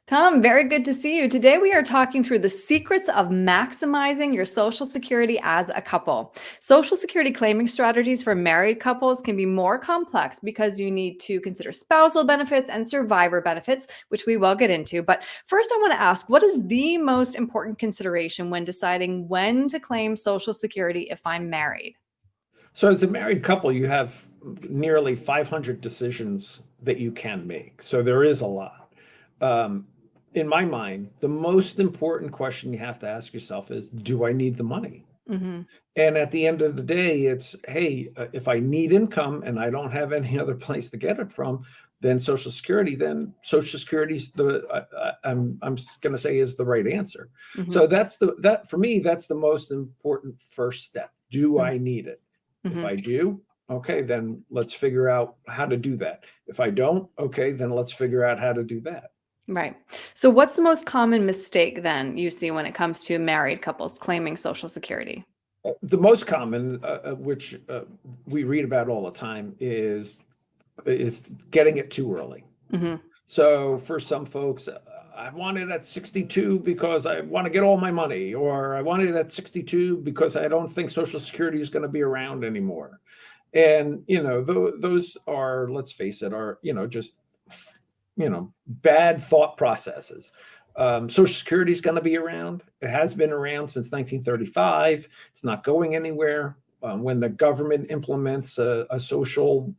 Tom, very good to see you. Today, we are talking through the secrets of maximizing your Social Security as a couple. Social Security claiming strategies for married couples can be more complex because you need to consider spousal benefits and survivor benefits, which we will get into. But first, I want to ask, what is the most important consideration when deciding when to claim Social Security if I'm married? So, as a married couple, you have nearly 500 decisions that you can make. So, there is a lot. Um, in my mind, the most important question you have to ask yourself is, do I need the money? Hmm. And at the end of the day, it's, hey, if I need income and I don't have any other place to get it from, then Social Security's I'm going to say is the right answer. Hmm. So that for me, that's the most important first step. Do I need it? If Hmm. I do, okay, then let's figure out how to do that. If I don't, okay, then let's figure out how to do that. Right. So, what's the most common mistake then you see when it comes to married couples claiming Social Security? The most common, which we read about all the time, is getting it too early. Hmm. So for some folks, I want it at 62 because I want to get all my money, or I want it at 62 because I don't think Social Security is going to be around anymore. And those are, let's face it, are just bad thought processes. Social Security is going to be around. It has been around since 1935. It's not going anywhere. When the government implements a social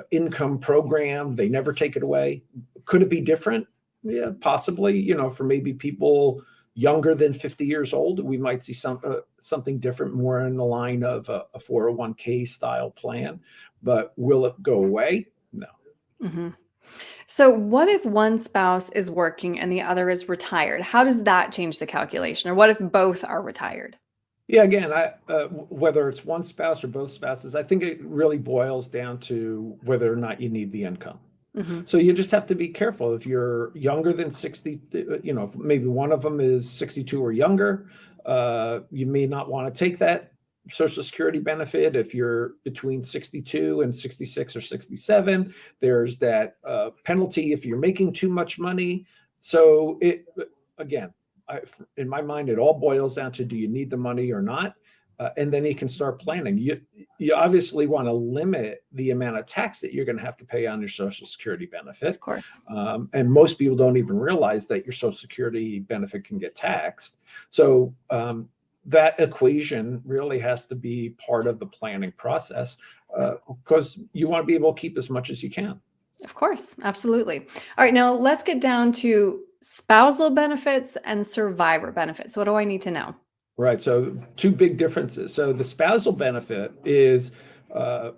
income program, they never take it away. Could it be different? Yeah, possibly. For maybe people younger than 50 years old, we might see something different, more in the line of a 401k style plan. But will it go away? No. Hmm. So, what if one spouse is working and the other is retired? How does that change the calculation? Or what if both are retired? Yeah, again, whether it's one spouse or both spouses, I think it really boils down to whether or not you need the income. Hmm. So you just have to be careful. If you're younger than 60, if maybe one of them is 62 or younger, you may not want to take that Social Security benefit. If you're between 62 and 66 or 67, there's that penalty if you're making too much money. So again, I, in my mind, it all boils down to, do you need the money or not? And then you can start planning. You obviously want to limit the amount of tax that you're going to have to pay on your Social Security Of benefit. course. And most people don't even realize that your Social Security benefit can get taxed. So that equation really has to be part of the planning process, because you want to be able to keep as much as you can. Of course. Absolutely. All right. Now, let's get down to spousal benefits and survivor benefits. What do I need to know? Right. So two big differences. So the spousal benefit is uh,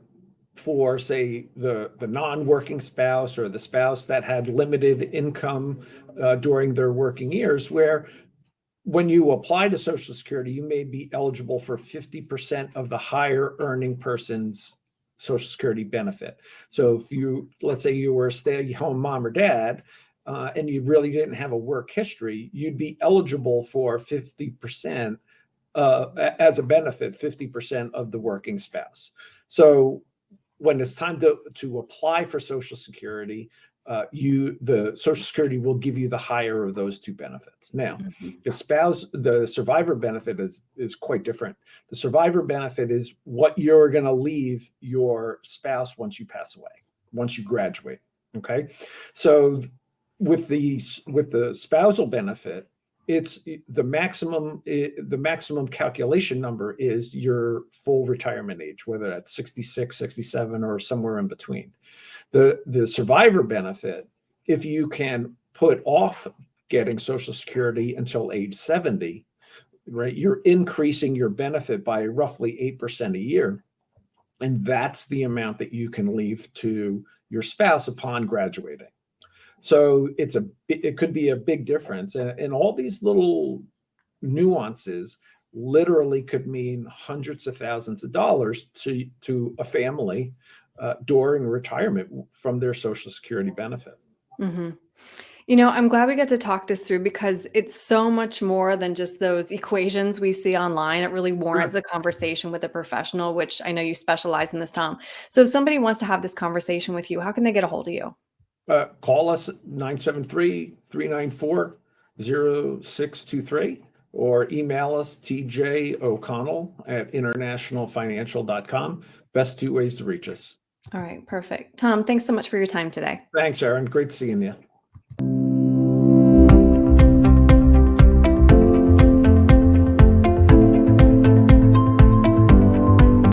for, say, the non-working spouse, or the spouse that had limited income during their working years, where when you apply to Social Security, you may be eligible for 50% of the higher earning person's Social Security benefit. So if let's say you were a stay-at-home mom or dad, and you really didn't have a work history, you'd be eligible for 50% as a benefit, 50% of the working spouse. So when it's time to apply for Social Security, the Social Security will give you the higher of those two benefits. Now, Mhm. the survivor benefit is quite different. The survivor benefit is what you're going to leave your spouse once you pass away, once you graduate. Okay, so with the spousal benefit, it's the maximum calculation number is your full retirement age, whether that's 66, 67, or somewhere in between. The survivor benefit, if you can put off getting Social Security until age 70, right, you're increasing your benefit by roughly 8% a year. And that's the amount that you can leave to your spouse upon graduating. So it could be a big difference. And all these little nuances literally could mean hundreds of thousands of dollars to a family during retirement from their Social Security benefit. Mhm. I'm glad we got to talk this through because it's so much more than just those equations we see online. It really warrants Sure. a conversation with a professional, which I know you specialize in this, Tom. So if somebody wants to have this conversation with you, how can they get a hold of you? Call us 973-394-0623 or email us tjoconnell@internationalfinancial.com. Best two ways to reach us. All right, perfect. Tom, thanks so much for your time today. Thanks, Aaron. Great seeing you.